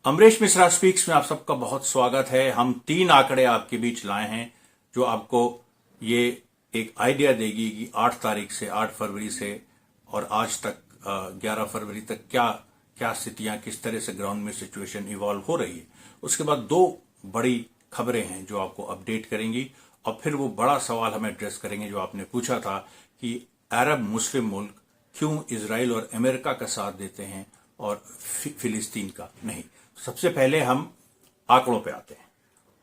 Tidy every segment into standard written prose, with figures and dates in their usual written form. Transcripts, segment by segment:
Amrish Mishra speaks में आप सबका बहुत स्वागत है। हम 3 आंकड़े आपके बीच लाए हैं जो आपको ये एक आइडिया देगी कि 8 तारीख से 8 फरवरी से और आज तक 11 फरवरी तक क्या क्या स्थितियां, किस तरह से ग्राउंड में सिचुएशन इवॉल्व हो रही है। उसके बाद 2 बड़ी खबरें हैं जो आपको अपडेट करेंगी और फिर वो बड़ा सवाल हम एड्रेस करेंगे जो आपने पूछा था कि अरब मुस्लिम मुल्क क्यों इजराइल और अमेरिका का साथ देते हैं और फिलिस्तीन का नहीं। सबसे पहले हम आंकड़ों पे आते हैं।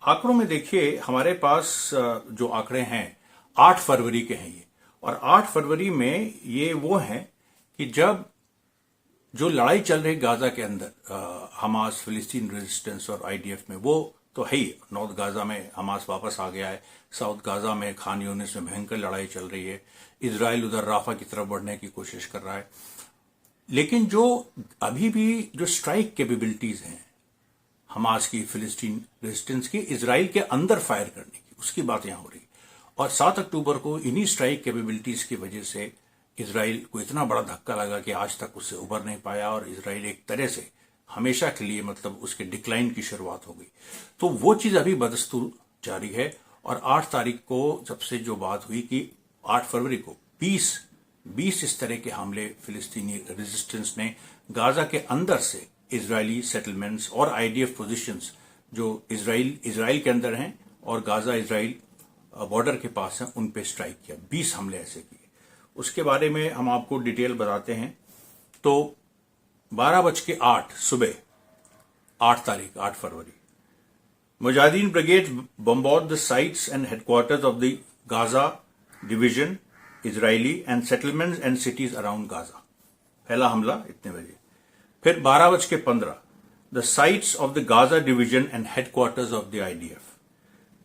आंकड़ों में देखिए, हमारे पास जो आंकड़े हैं 8 फरवरी के हैं ये, और 8 फरवरी में ये वो हैं कि जब जो लड़ाई चल रही गाजा के अंदर, हमास, फिलिस्तीन रेजिस्टेंस और आईडीएफ में, वो तो है ही। नॉर्थ गाजा में हमास वापस आ गया है, साउथ गाजा में खान यूनिस में भयंकर लड़ाई चल रही है, इजराइल उधर राफा की तरफ बढ़ने की कोशिश कर रहा है। लेकिन जो अभी भी जो स्ट्राइक कैपेबिलिटीज हैं हमास की, फिलिस्तीन रेजिस्टेंस की, इजराइल के अंदर फायर करने की, उसकी बात यहां हो रही। और 7 अक्टूबर को इन्हीं स्ट्राइक कैपेबिलिटीज की वजह से इजराइल को इतना बड़ा धक्का लगा कि आज तक उससे उबर नहीं पाया और इजराइल एक तरह से हमेशा के लिए, मतलब उसके डिक्लाइन की शुरुआत हो गई। तो वो चीज अभी बदस्तूर जारी है। और 8 तारीख को सबसे जो बात हुई कि 8 फरवरी को 20 इस तरह के हमले फिलिस्तीनी रेजिस्टेंस ने गाजा के अंदर से इजरायली सेटलमेंट्स और आईडीएफ पोजीशंस जो इजराइल के अंदर हैं और गाजा इजराइल बॉर्डर के पास हैं, उन पे स्ट्राइक किया। 20 हमले ऐसे किए। उसके बारे में हम आपको डिटेल बताते हैं। तो 12:08 सुबह 8 तारीख 8 फरवरी, Mujahideen brigade bombard the sites and headquarters of the Gaza division Israeli and settlements and cities around Gaza. पहला हमला इतने बजे। फिर 12:15 the sites of the Gaza division and headquarters of the IDF.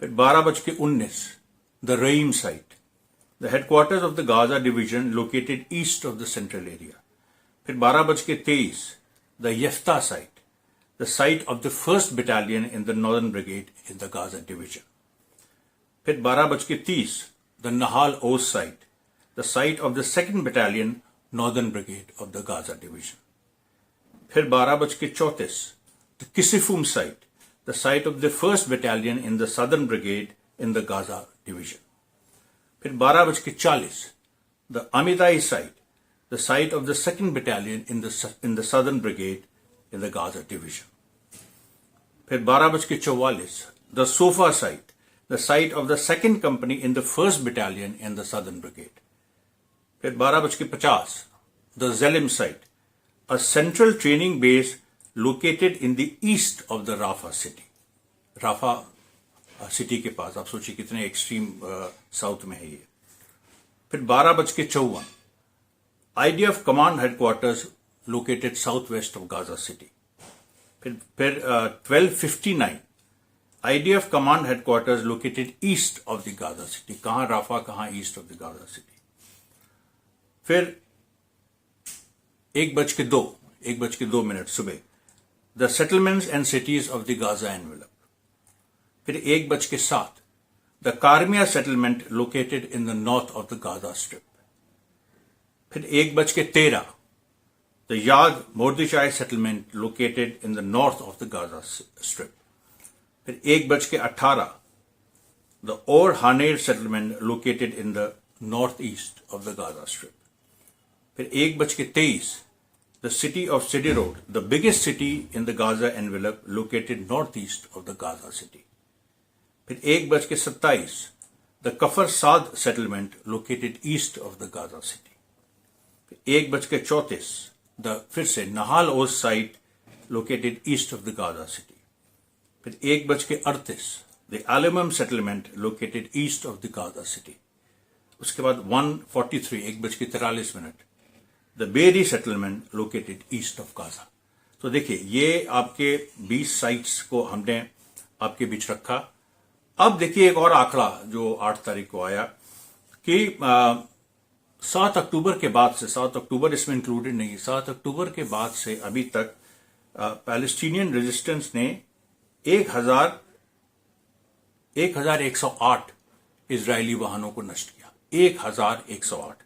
फिर 12:19 the Reim site, the headquarters of the Gaza division located east of the central area. फिर 12:23 the Yiftah site, the site of the 1st battalion in the northern brigade in the Gaza division. फिर 12:30 the नहाल Oz site, the site of the 2nd Battalion, Northern Brigade of the Gaza Division. फिर 12:34 the Kisifum site, the site of the 1st Battalion in the Southern Brigade in the Gaza Division. फिर 12:40 the Amitai site, the site of the 2nd Battalion in the Southern Brigade in the Gaza Division. फिर 12:44 the Sofa site, the site of the 2nd Company in the 1st Battalion in the Southern Brigade. फिर 12:50 the Zeelim site, a central training base located in the east of the Rafah city. Rafah city के पास, आप सोचिए कितने extreme south में है ये। फिर 12:54 IDF command headquarters located south west of Gaza city. फिर 12:59 IDF command headquarters located east of the Gaza city. कहां राफा, कहां east of the Gaza city. फिर 1:02 सुबह the settlements and cities of the Gaza envelope. फिर 1:07 the Karmia settlement located in the north of the Gaza strip. फिर 1:13 the Yad Mordechai settlement located in the north of the Gaza strip. फिर 1:18 the Or Haner settlement located in the north east of the Gaza strip. फिर 1:23 the city of Sderot, the biggest city in the Gaza envelope located north east of the Gaza city. फिर 1:27 the Kfar Saad settlement located east of the Gaza city. फिर 1:34 the फिर से Nahal Oz site located east of the Gaza city. फिर 1:38 the Alumim settlement located east of the Gaza city. उसके बाद 1:43 the Beeri settlement located east of Gaza. तो देखिए, ये आपके 20 साइट्स को हमने आपके बीच रखा। अब देखिए एक और आंकड़ा जो 8 तारीख को आया कि 7 अक्टूबर के बाद से, 7 अक्टूबर इसमें इंक्लूडेड नहीं, 7 अक्टूबर के बाद से अभी तक पैलेस्टीनियन रेजिस्टेंस ने 1108 इजरायली वाहनों को नष्ट किया। 1108,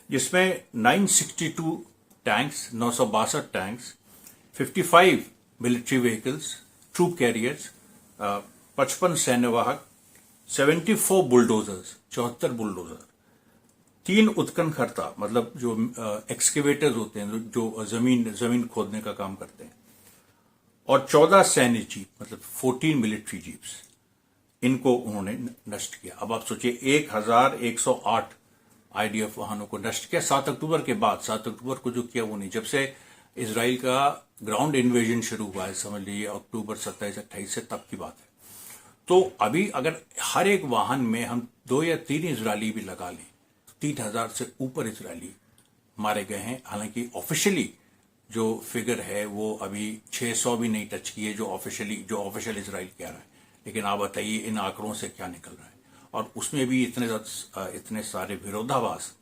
जिसमें 962 tanks, 962 tanks, 55 military vehicles, troop carriers, 55 सैन्यवाहक, 74 बुलडोजर्स, 74 बुलडोजर, 3 उत्खननकर्ता मतलब जो एक्सकेवेटर्स होते हैं जो जमीन खोदने का काम करते हैं, और 14 सैन्य जीप मतलब 14 मिलिट्री जीप्स, इनको उन्होंने नष्ट किया। अब आप सोचिए 1108 आईडीएफ वाहनों को नष्ट किया 7 अक्टूबर के बाद। 7 अक्टूबर को जो किया वो नहीं, जब से इजराइल का ग्राउंड इन्वेजन शुरू हुआ है, समझ लीजिए अक्टूबर 27-28 से, तब की बात है। तो अभी अगर हर एक वाहन में हम 2 या 3 इजरायली भी लगा लें तो 3000 से ऊपर इजरायली मारे गए हैं। हालांकि ऑफिशियली जो फिगर है वो अभी 600 भी नहीं टच की है, जो ऑफिशियल इजराइल कह रहा है। लेकिन आप बताइए इन आंकड़ों से क्या निकल रहा है, और उसमें भी इतने सारे विरोधाभास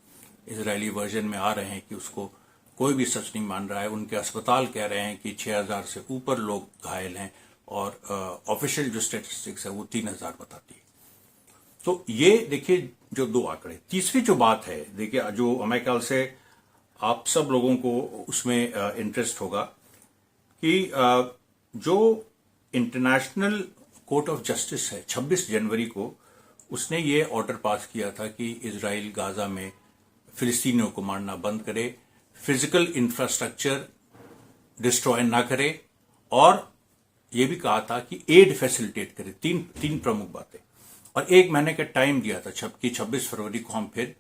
इजरायली वर्जन में आ रहे हैं कि उसको कोई भी सच नहीं मान रहा है। उनके अस्पताल कह रहे हैं कि 6000 से ऊपर लोग घायल हैं, और ऑफिशियल जो स्टेटिस्टिक्स है वो 3000 बताती है। तो ये देखिए जो 2 आंकड़े। तीसरी जो बात है, देखिए जो हमारे ख्याल से आप सब लोगों को उसमें इंटरेस्ट होगा कि जो इंटरनेशनल कोर्ट ऑफ जस्टिस है 26 जनवरी को उसने ये ऑर्डर पास किया था कि इजराइल गाजा में फिलिस्तीनियों को मारना बंद करे, फिजिकल इंफ्रास्ट्रक्चर डिस्ट्रॉय ना करे, और ये भी कहा था कि एड फैसिलिटेट करे। तीन प्रमुख बातें, और 1 महीने का टाइम दिया था कि 26 फरवरी को हम फिर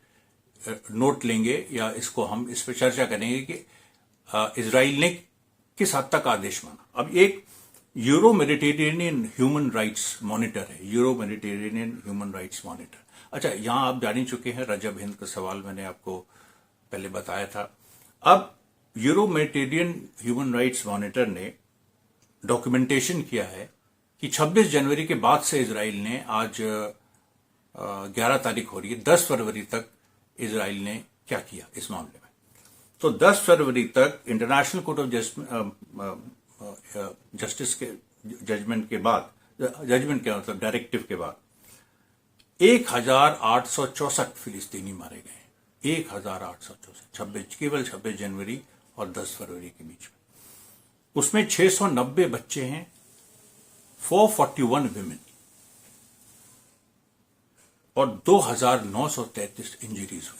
नोट लेंगे या इसको हम इस पर चर्चा करेंगे कि इजराइल ने किस हद तक आदेश माना। अब एक Euro Mediterranean human rights monitor है, Euro Mediterranean human rights monitor. अच्छा, यहां आप जान ही चुके हैं रजब हिंद का सवाल मैंने आपको पहले बताया था। अब euro Mediterranean human rights monitor ने डॉक्यूमेंटेशन किया है कि 26 जनवरी के बाद से इजराइल ने, आज 11 तारीख हो रही है, 10 फरवरी तक इजराइल ने क्या किया इस मामले में। तो 10 फरवरी तक इंटरनेशनल कोर्ट ऑफ जस्टिस के जजमेंट के बाद, जजमेंट क्या मतलब डायरेक्टिव के बाद 1864 फिलिस्तीनी मारे गए। 1864, केवल 26 जनवरी और 10 फरवरी के बीच में। उसमें 690 बच्चे हैं, 441 विमेन, और 2933 इंजरीज हुई।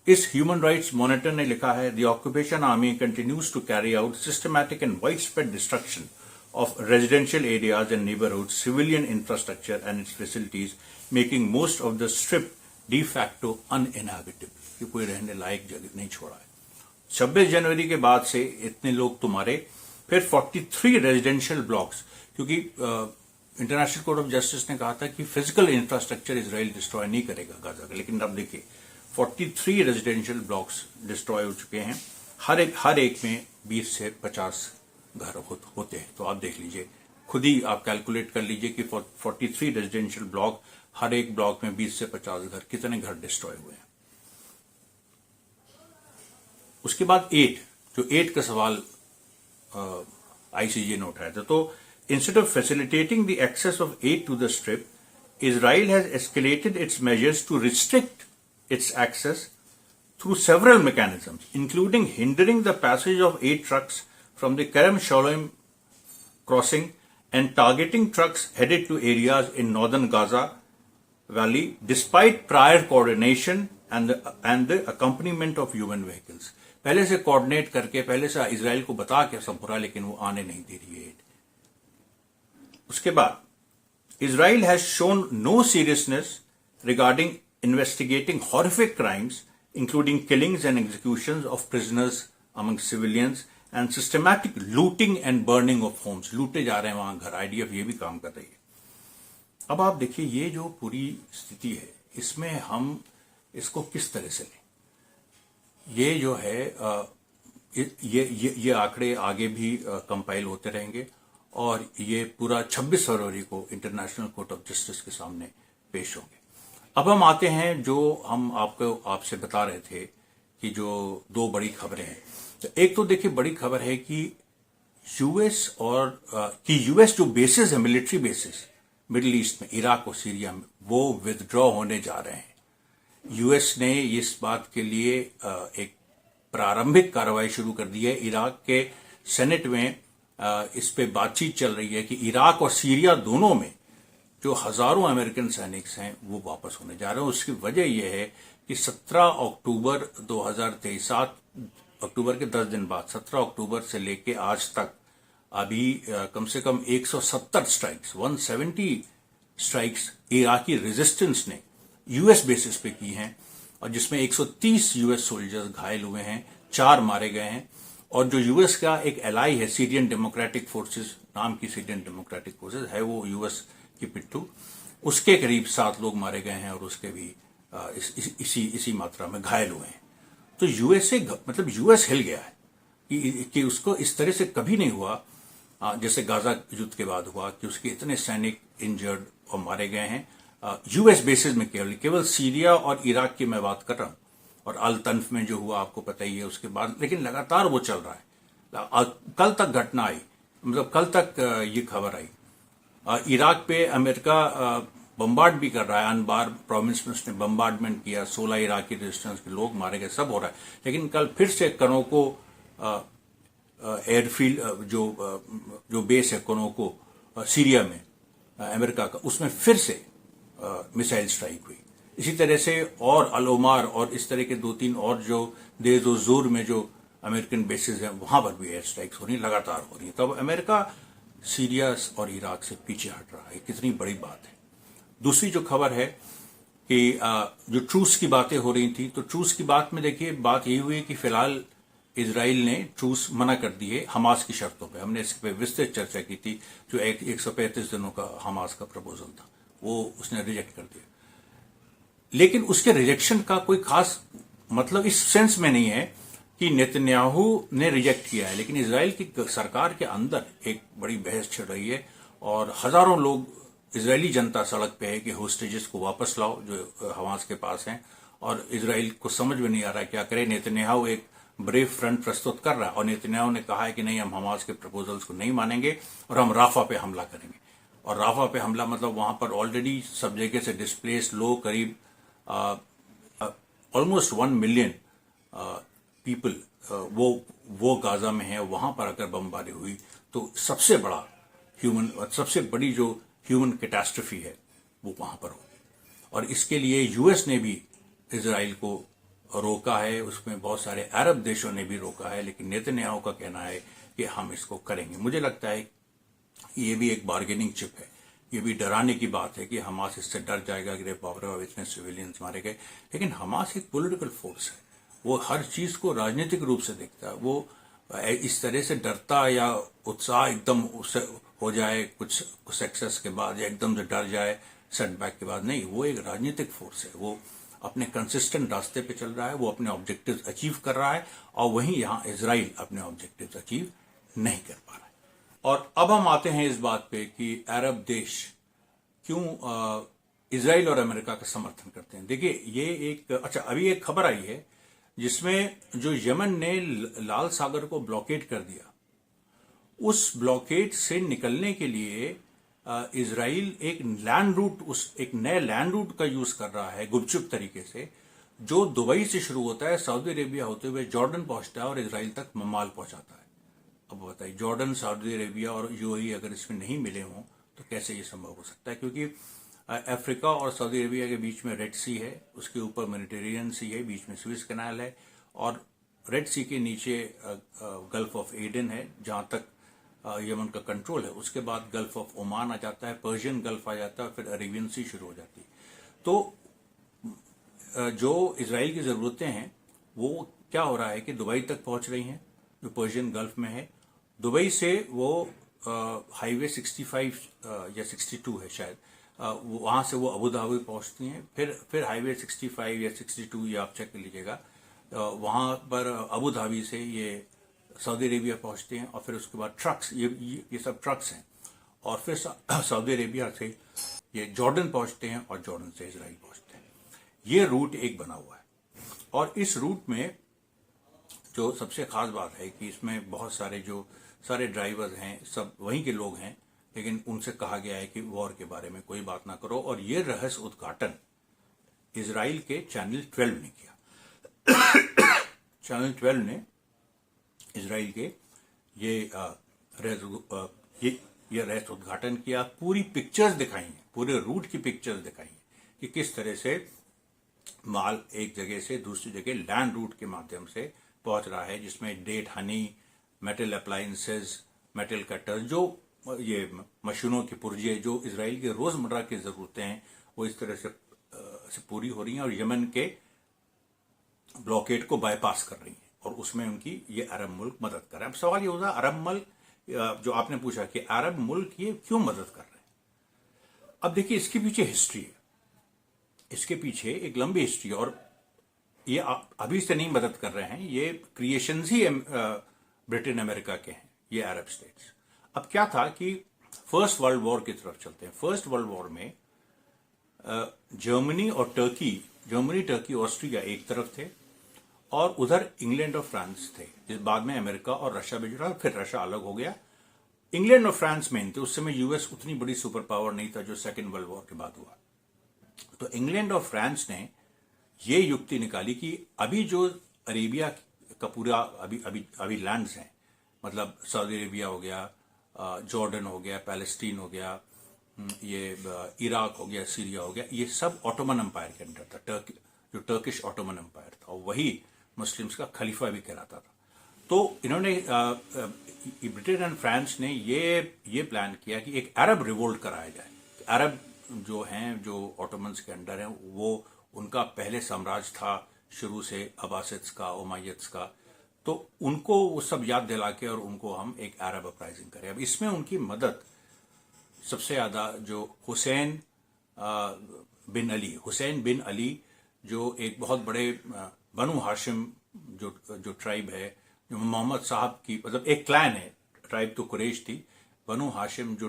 इस ह्यूमन राइट्स मॉनिटर ने लिखा है, the occupation army continues to carry out systematic and widespread destruction of residential areas and neighborhoods, civilian infrastructure and its facilities, making most of the strip de facto uninhabitable. कि कोई रहने लायक जगह नहीं छोड़ा है। 26 जनवरी के बाद से इतने लोग तो मारे। फिर 43 रेजिडेंशियल ब्लॉक्स, क्योंकि इंटरनेशनल कोर्ट ऑफ जस्टिस ने कहा था कि फिजिकल इंफ्रास्ट्रक्चर इजराइल डिस्ट्रॉय नहीं करेगा गाजा का, लेकिन अब देखिए 43 रेजिडेंशियल ब्लॉक्स डिस्ट्रॉय हो चुके हैं। हर एक में 20 से 50 घर होते हैं। तो आप देख लीजिए, खुद ही आप कैलकुलेट कर लीजिए कि 43 रेजिडेंशियल ब्लॉक, हर एक ब्लॉक में 20 से 50 घर, कितने घर डिस्ट्रॉय हुए हैं। उसके बाद 8 का सवाल आईसीजे ने उठाया था। तो instead of facilitating the access of aid to the strip, Israel has escalated its measures to restrict its access through several mechanisms, including hindering the passage of aid trucks from the Kerem Shalom crossing and targeting trucks headed to areas in northern Gaza Valley, despite prior coordination and the accompaniment of UN vehicles. पहले से coordinate करके, पहले से Israel को बता के सब बुरा, लेकिन वो आने नहीं दे रही है। उसके बाद Israel has shown no seriousness regarding investigating horrific crimes, including killings and executions of prisoners among civilians and systematic looting and burning of homes. लूटे जा रहे हैं वहां घर, आईडीएफ ये भी काम कर रही है। अब आप देखिए ये जो पूरी स्थिति है, इसमें हम इसको किस तरह से लें। ये जो है ये आंकड़े आगे भी कंपाइल होते रहेंगे, और ये पूरा 26 फरवरी को इंटरनेशनल कोर्ट ऑफ जस्टिस के सामने पेश होंगे। अब हम आते हैं जो हम आपसे बता रहे थे कि जो 2 बड़ी खबरें हैं। तो एक तो देखिए बड़ी खबर है कि यूएस जो बेसिस है, मिलिट्री बेसिस मिडिल ईस्ट में, इराक और सीरिया में, वो विथड्रॉ होने जा रहे हैं। यूएस ने इस बात के लिए एक प्रारंभिक कार्रवाई शुरू कर दी है। इराक के सेनेट में इस पे बातचीत चल रही है कि इराक और सीरिया दोनों में जो हजारों अमेरिकन सैनिक हैं वो वापस होने जा रहे हैं। उसकी वजह यह है कि 17 अक्टूबर 2023, 7 अक्टूबर के 10 दिन बाद, 17 अक्टूबर से लेके आज तक अभी कम से कम 170 स्ट्राइक्स, 170 स्ट्राइक्स इराकी रेजिस्टेंस ने यूएस बेसिस पे की हैं, और जिसमें 130 यूएस सोल्जर्स घायल हुए हैं, 4 मारे गए हैं। और जो यूएस का एक एलाई है, सीरियन डेमोक्रेटिक फोर्सेस नाम की सीरियन डेमोक्रेटिक फोर्सेस है, वो यूएस की पिट्ठू, उसके करीब 7 लोग मारे गए हैं और उसके भी इसी मात्रा में घायल हुए हैं। तो यूएसए मतलब यूएस हिल गया है कि उसको इस तरह से कभी नहीं हुआ जैसे गाजा युद्ध के बाद हुआ कि उसके इतने सैनिक इंजर्ड और मारे गए हैं यूएस बेसिस में। केवल सीरिया और इराक की मैं बात कर रहा हूं, और अल तन्फ में जो हुआ आपको पता ही है उसके बाद, लेकिन लगातार वो चल रहा है। कल तक घटना आई, मतलब कल तक ये खबर आई, इराक पे अमेरिका बम्बार्ड भी कर रहा है। अनबार प्रोविंस में उसने बम्बार्डमेंट किया, 16 इराकी रेजिस्टेंस के लोग मारे गए, सब हो रहा है। लेकिन कल फिर से कनोको एयरफील्ड जो बेस है कनोको सीरिया में अमेरिका का, उसमें फिर से मिसाइल स्ट्राइक हुई। इसी तरह से और अलोमार और इस तरह के 2-3 और जो देर जोर में जो अमेरिकन बेसिस हैं वहां पर भी एयर स्ट्राइक्स हो रही, लगातार हो रही है। तब अमेरिका सीरिया और इराक से पीछे हट रहा है, कितनी बड़ी बात है। दूसरी जो खबर है कि जो ट्रूस की बातें हो रही थी, तो ट्रूस की बात में देखिए बात यही हुई कि फिलहाल इजराइल ने ट्रूस मना कर दी है हमास की शर्तों पे। हमने इस पे विस्तृत चर्चा की थी। जो 135 दिनों का हमास का प्रपोजल था वो उसने रिजेक्ट कर दिया। लेकिन उसके रिजेक्शन का कोई खास मतलब इस सेंस में नहीं है कि नेतन्याहू ने रिजेक्ट किया है, लेकिन इजराइल की सरकार के अंदर एक बड़ी बहस छिड़ रही है और हजारों लोग, इजरायली जनता सड़क पे है कि होस्टेजेस को वापस लाओ जो हमास के पास हैं, और इजराइल को समझ में नहीं आ रहा है क्या करे। नेतन्याहू एक ब्रेव फ्रंट प्रस्तुत कर रहा है और नेतन्याहू ने कहा है कि नहीं, हम हमास के प्रपोजल्स को नहीं मानेंगे और हम राफा पे हमला करेंगे। और राफा पे हमला मतलब वहां पर ऑलरेडी सब जगह से डिस्प्लेस लोग, करीब ऑलमोस्ट 1 मिलियन पीपल वो गाजा में है। वहां पर अगर बमबारी हुई तो सबसे बड़ी जो ह्यूमन कैटास्ट्रोफी है वो वहां पर होगी। और इसके लिए यूएस ने भी इजराइल को रोका है, उसमें बहुत सारे अरब देशों ने भी रोका है, लेकिन नेतन्याहू का कहना है कि हम इसको करेंगे। मुझे लगता है ये भी एक बार्गेनिंग चिप है, ये भी डराने की बात है कि हमास इससे डर जाएगा कि बाप रे इतने सिविलियंस मारे गए। लेकिन हमास एक पॉलिटिकल फोर्स है, वो हर चीज को राजनीतिक रूप से देखता है। वो इस तरह से डरता या उत्साह एकदम हो जाए कुछ सक्सेस के बाद या एकदम से डर जाए सेटबैक के बाद, नहीं, वो एक राजनीतिक फोर्स है। वो अपने कंसिस्टेंट रास्ते पे चल रहा है, वो अपने ऑब्जेक्टिव्स अचीव कर रहा है, और वहीं यहां इजराइल अपने ऑब्जेक्टिव्स अचीव नहीं कर पा रहा है। और अब हम आते हैं इस बात पे कि अरब देश क्यों इजराइल और अमेरिका का समर्थन करते हैं। देखिए ये अभी एक खबर आई है जिसमें जो यमन ने लाल सागर को ब्लॉकेड कर दिया, उस ब्लॉकेड से निकलने के लिए इजराइल एक नए लैंड रूट का यूज कर रहा है गुपचुप तरीके से, जो दुबई से शुरू होता है, सऊदी अरेबिया होते हुए जॉर्डन पहुंचता है और इजराइल तक माल पहुंचाता है। अब बताइए, जॉर्डन, सऊदी अरेबिया और यूएई अगर इसमें नहीं मिले हों तो कैसे ये संभव हो सकता है? क्योंकि अफ्रीका और सऊदी अरेबिया के बीच में रेड सी है, उसके ऊपर मेडिटेरियन सी है, बीच में स्विस कैनाल है, और रेड सी के नीचे गल्फ ऑफ एडन है जहां तक यमन का कंट्रोल है। उसके बाद गल्फ ऑफ ओमान आ जाता है, पर्शियन गल्फ आ जाता है, फिर अरेबियन सी शुरू हो जाती है। तो जो इजराइल की जरूरतें हैं वो क्या हो रहा है कि दुबई तक पहुंच रही हैं, जो पर्शियन गल्फ में है। दुबई से वो हाईवे 65 या 62 है शायद, वहां से वो अबू धाबी पहुंचती हैं, फिर हाईवे 65 या 62 ये आप चेक कर लीजिएगा, वहां पर अबू धाबी से ये सऊदी अरेबिया पहुंचते हैं, और फिर उसके बाद ट्रक्स, ये सब ट्रक्स हैं, और फिर सऊदी अरेबिया से ये जॉर्डन पहुंचते हैं और जॉर्डन से इजराइल पहुंचते हैं। ये रूट एक बना हुआ है, और इस रूट में जो सबसे खास बात है कि इसमें बहुत सारे ड्राइवर्स हैं, सब वहीं के लोग हैं, लेकिन उनसे कहा गया है कि वॉर के बारे में कोई बात ना करो। और ये रहस्य उद्घाटन इजराइल के चैनल 12 ने किया। चैनल 12 ने इजराइल के ये रहस्य उद्घाटन किया, पूरी पिक्चर्स दिखाई हैं, पूरे रूट की पिक्चर्स दिखाई हैं कि किस तरह से माल एक जगह से दूसरी जगह लैंड रूट के माध्यम से पहुंच रहा है, जिसमें date honey, metal appliances, metal cutter, जो ये मशीनों की पुर्जे जो इजराइल के रोजमर्रा की जरूरतें हैं वो इस तरह से पूरी हो रही हैं और यमन के ब्लॉकेड को बाईपास कर रही हैं और उसमें उनकी ये अरब मुल्क मदद कर रहे हैं। अब सवाल ये होता है अरब मुल्क, जो आपने पूछा कि अरब मुल्क ये क्यों मदद कर रहे हैं। अब देखिए इसके पीछे हिस्ट्री है, इसके पीछे एक लंबी हिस्ट्री, और ये अभी से नहीं मदद कर रहे हैं, ये क्रिएशंस ही ब्रिटेन अमेरिका के हैं, ये अरब स्टेट्स। अब क्या था कि फर्स्ट वर्ल्ड वॉर की तरफ चलते हैं। फर्स्ट वर्ल्ड वॉर में जर्मनी और टर्की, ऑस्ट्रिया एक तरफ थे और उधर इंग्लैंड और फ्रांस थे, जिस बाद में अमेरिका और रशिया भी जुड़ा, फिर रशिया अलग हो गया। इंग्लैंड और फ्रांस मेन थे, उस समय यूएस उतनी बड़ी सुपर पावर नहीं था जो सेकेंड वर्ल्ड वॉर के बाद हुआ। तो इंग्लैंड और फ्रांस ने ये युक्ति निकाली कि अभी जो अरेबिया का पूरा अभी लैंड्स हैं, मतलब सऊदी अरेबिया हो गया, जॉर्डन हो गया, पैलेस्टीन हो गया, ये इराक हो गया, सीरिया हो गया, ये सब ऑटोमन एम्पायर के अंडर था। जो टर्किश ऑटोमन एम्पायर था और वही मुस्लिम्स का खलीफा भी कहलाता था। तो इन्होंने ब्रिटेन एंड फ्रांस ने ये प्लान किया कि एक अरब रिवोल्ट कराया जाए। अरब जो हैं, जो ऑटोमन्स के अंडर हैं, वो उनका पहले साम्राज्य था शुरू से, अब्बासिद्स का, उमय्यद्स का, तो उनको वो सब याद दिला के और उनको हम एक अरब अपराइजिंग करें। अब इसमें उनकी मदद सबसे ज्यादा जो हुसैन बिन अली जो एक बहुत बड़े बनु हाशिम जो ट्राइब है, जो मोहम्मद साहब की, मतलब एक क्लैन है, ट्राइब तो कुरैश थी, बनु हाशिम जो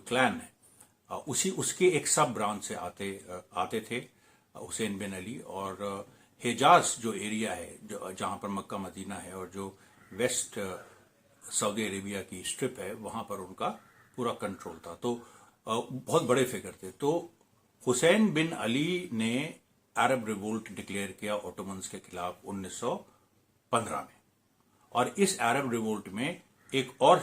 क्लैन है, उसके एक सब ब्रांच से आते थे हुसैन बिन अली। और हिजाज जो एरिया है, जो जहां पर मक्का मदीना है और जो वेस्ट सऊदी अरेबिया की स्ट्रिप है, वहां पर उनका पूरा कंट्रोल था। तो बहुत बड़े फिगर थे। तो हुसैन बिन अली ने अरब रिवोल्ट डिक्लेयर किया ऑटोमन्स के खिलाफ 1915 में, और इस अरब रिवोल्ट में एक और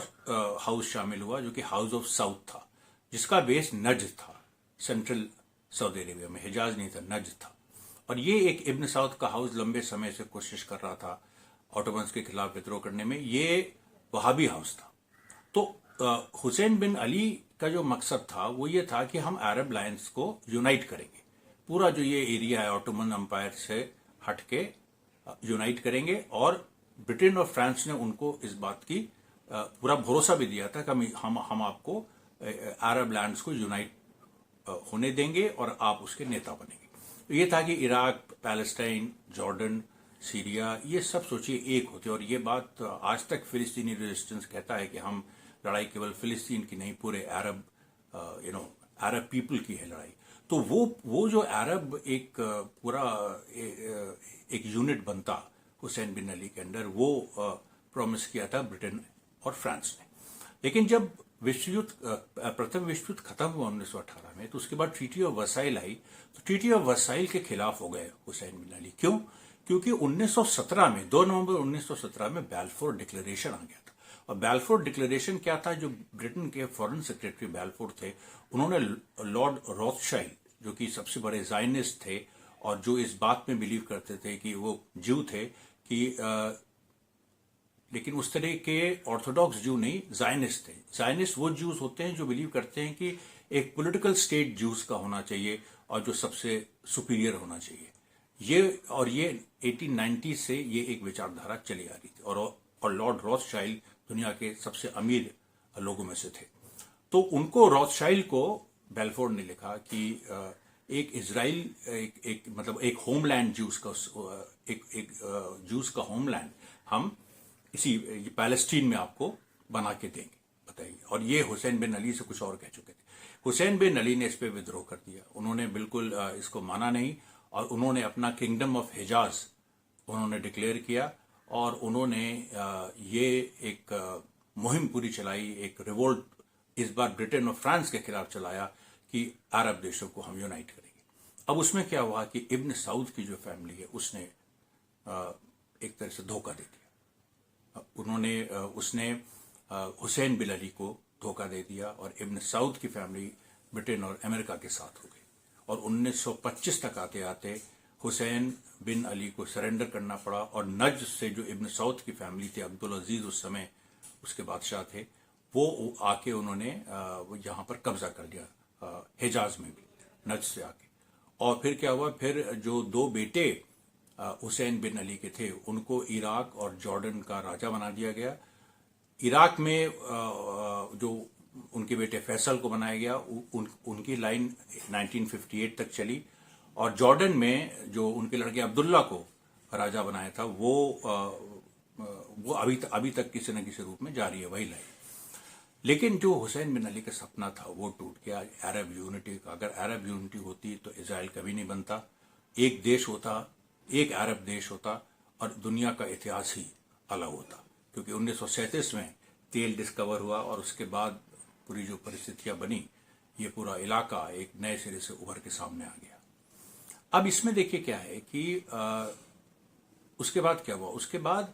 हाउस शामिल हुआ जो कि हाउस ऑफ साउथ था, जिसका बेस नज्द था, सेंट्रल सऊदी अरेबिया में, हिजाज नहीं था, नज्द था। और ये एक इब्न साउद का हाउस लंबे समय से कोशिश कर रहा था ऑटोमन्स के खिलाफ विद्रोह करने में, ये वहाबी हाउस था। तो हुसैन बिन अली का जो मकसद था वो ये था कि हम अरब लायंस को यूनाइट करेंगे, पूरा जो ये एरिया है ऑटोमन एम्पायर से हटके यूनाइट करेंगे। और ब्रिटेन और फ्रांस ने उनको इस बात की पूरा भरोसा भी दिया था कि हम आपको अरब लैंड्स को यूनाइट होने देंगे और आप उसके नेता बनेंगे। तो ये था कि इराक, पैलेस्टाइन, जॉर्डन, सीरिया, ये सब सोचिए एक होते। और ये बात आज तक फिलिस्तीनी रेजिस्टेंस कहता है कि हम लड़ाई केवल फिलिस्तीन की नहीं, पूरे अरब अरब पीपल की है लड़ाई। तो वो जो अरब एक पूरा एक यूनिट बनता हुसैन बिन अली के अंडर, वो प्रॉमिस किया था ब्रिटेन और फ्रांस ने। लेकिन जब प्रथम विश्व युद्ध खत्म हुआ 1918 में, तो उसके बाद ट्रीटी ऑफ वर्साइल आई। तो ट्रीटी ऑफ वर्साइल के खिलाफ हो गए हुसैन बिन अली। क्यों? क्योंकि 1917 में 2 नवंबर 1917 में बैलफोर डिक्लेरेशन आ गया था। और बैलफोर डिक्लेरेशन क्या था? जो ब्रिटेन के फॉरेन सेक्रेटरी बैलफोर थे, उन्होंने लॉर्ड रॉथशाइल्ड, जो कि सबसे बड़े जायनिस्ट थे और जो इस बात में बिलीव करते थे कि वो ज्यू थे, कि लेकिन उस तरह के ऑर्थोडॉक्स ज्यू नहीं, जायनिस्ट थे। जायनिस्ट वो ज्यूज होते हैं जो बिलीव करते हैं कि एक पॉलिटिकल स्टेट ज्यूज का होना चाहिए और जो सबसे सुपीरियर होना चाहिए। ये 1890 से ये एक विचारधारा चली आ रही थी। और लॉर्ड रॉथशाइल्ड दुनिया के सबसे अमीर लोगों में से थे। तो उनको, रॉथशाइल्ड को, बेलफोर ने लिखा कि एक इजराइल मतलब एक होमलैंड ज्यूज का, एक ज्यूज का होमलैंड हम इसी पैलेस्टीन में आपको बना के देंगे, बताइए। और ये हुसैन बिन अली से कुछ और कह चुके थे। हुसैन बिन अली ने इस पे विद्रोह कर दिया। उन्होंने बिल्कुल इसको माना नहीं और उन्होंने अपना किंगडम ऑफ हिजाज उन्होंने डिक्लेयर किया। और उन्होंने ये एक मुहिम पूरी चलाई, एक रिवोल्ट इस बार ब्रिटेन और फ्रांस के खिलाफ चलाया कि अरब देशों को हम यूनाइट करेंगे। अब उसमें क्या हुआ कि इब्न साउद की जो फैमिली है, उसने एक तरह से धोखा दे दिया। उसने हुसैन बिन अली को धोखा दे दिया और इब्न सऊद की फैमिली ब्रिटेन और अमेरिका के साथ हो गई और 1925 तक आते आते हुसैन बिन अली को सरेंडर करना पड़ा और नज्द से जो इब्न सऊद की फैमिली थी, अब्दुल अजीज उस समय उसके बादशाह थे, वो आके उन्होंने यहाँ पर कब्जा कर लिया, हिजाज में भी नज्द से आके। और फिर क्या हुआ, फिर जो दो बेटे हुसैन बिन अली के थे उनको इराक और जॉर्डन का राजा बना दिया गया। इराक में जो उनके बेटे फैसल को बनाया गया, उनकी लाइन 1958 तक चली और जॉर्डन में जो उनके लड़के अब्दुल्ला को राजा बनाया था वो अभी तक किसी न किसी रूप में जारी है वही लाइन। लेकिन जो हुसैन बिन अली का सपना था वो टूट गया अरब यूनिटी का। अगर अरब यूनिटी होती तो इजराइल कभी नहीं बनता, एक देश होता, एक अरब देश होता और दुनिया का इतिहास ही अलग होता। क्योंकि 1937 में तेल डिस्कवर हुआ और उसके बाद पूरी जो परिस्थितियां बनी, ये पूरा इलाका एक नए सिरे से उभर के सामने आ गया। अब इसमें देखिए क्या है कि उसके बाद क्या हुआ, उसके बाद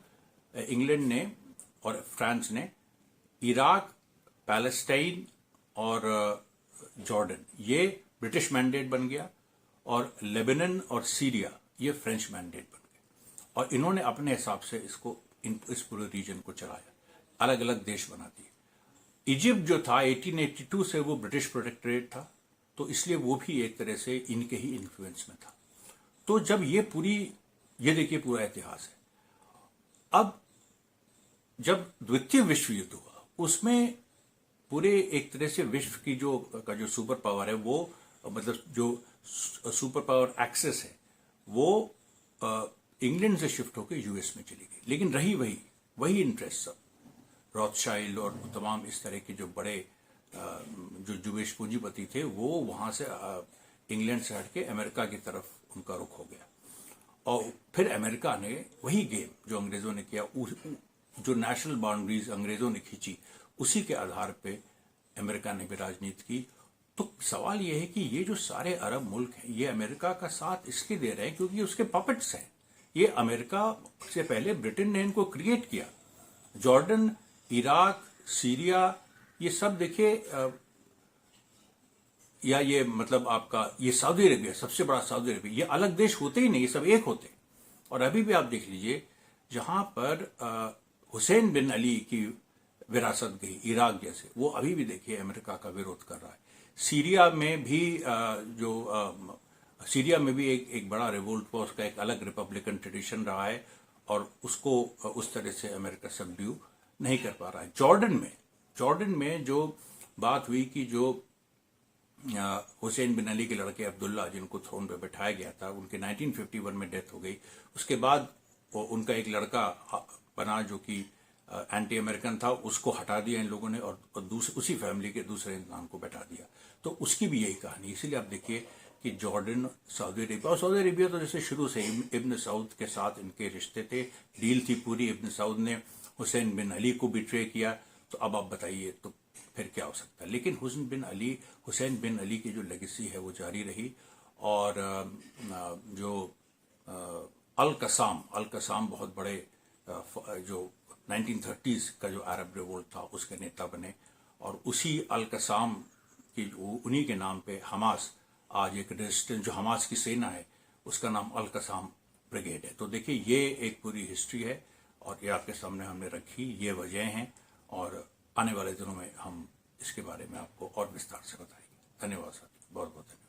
इंग्लैंड ने और फ्रांस ने इराक, पैलेस्टाइन और जॉर्डन ये ब्रिटिश मैंडेट बन गया और लेबनान और सीरिया ये फ्रेंच मैंडेट बन गए और इन्होंने अपने हिसाब से इस पूरे रीजन को चलाया, अलग अलग देश बना दिए। इजिप्ट जो था 1882 से वो ब्रिटिश प्रोटेक्टोरेट था, तो इसलिए वो भी एक तरह से इनके ही इन्फ्लुएंस में था। तो जब ये देखिए पूरा इतिहास है। अब जब द्वितीय विश्व युद्ध हुआ उसमें पूरे एक तरह से विश्व की जो सुपर पावर है, वो मतलब जो सुपर पावर एक्सेस है वो इंग्लैंड से शिफ्ट होकर यूएस में चली गई। लेकिन रही वही इंटरेस्ट सब, रॉथशाइल्ड और तमाम इस तरह के जो बड़े जो जुवेश पूंजीपति थे वो वहां से इंग्लैंड से हटके अमेरिका की तरफ उनका रुख हो गया। और फिर अमेरिका ने वही गेम जो अंग्रेजों ने किया, जो नेशनल बाउंड्रीज अंग्रेजों ने खींची, उसी के आधार पे अमेरिका ने भी राजनीति की। तो सवाल यह है कि ये जो सारे अरब मुल्क हैं ये अमेरिका का साथ इसलिए दे रहे हैं क्योंकि उसके पपेट्स हैं। ये अमेरिका से पहले ब्रिटेन ने इनको क्रिएट किया। जॉर्डन, इराक, सीरिया, ये सब देखिए, या ये मतलब आपका ये सऊदी अरेबिया, सबसे बड़ा सऊदी अरेबिया, ये अलग देश होते ही नहीं, ये सब एक होते। और अभी भी आप देख लीजिए जहां पर हुसैन बिन अली की विरासत गई, इराक जैसे, वो अभी भी देखिए अमेरिका का विरोध कर रहा है। सीरिया में भी सीरिया में भी एक बड़ा रिवोल्ट हुआ, उसका एक अलग रिपब्लिकन ट्रेडिशन रहा है और उसको उस तरह से अमेरिका सबड्यू नहीं कर पा रहा है। जॉर्डन में जो बात हुई कि जो हुसैन बिन अली के लड़के अब्दुल्ला जिनको थ्रोन पे बैठाया गया था, उनके 1951 में डेथ हो गई। उसके बाद उनका एक लड़का बना जो कि एंटी अमेरिकन था, उसको हटा दिया इन लोगों ने और उसी फैमिली के दूसरे इंसान को बैठा दिया। तो उसकी भी यही कहानी। इसीलिए आप देखिए कि जॉर्डन, सऊदी अरेबिया, और सऊदी अरेबिया तो जैसे शुरू से इब्न सऊद के साथ इनके रिश्ते थे, डील थी पूरी। इब्न सऊद ने हुसैन बिन अली को बिट्रे किया, तो अब आप बताइए तो फिर क्या हो सकता है। लेकिन हुसैन बिन अली की जो लेगेसी है वो जारी रही। और जो अल कसाम बहुत बड़े जो 1930s का जो अरब रिवोल्ट था उसके नेता बने और उसी अल कसाम की उन्हीं के नाम पे हमास, आज एक रेजिस्टेंस जो हमास की सेना है उसका नाम अल कसाम ब्रिगेड है। तो देखिए ये एक पूरी हिस्ट्री है और ये आपके सामने हमने रखी, ये वजह हैं और आने वाले दिनों में हम इसके बारे में आपको और विस्तार से बताएंगे। धन्यवाद साथी, बहुत बहुत धन्यवाद।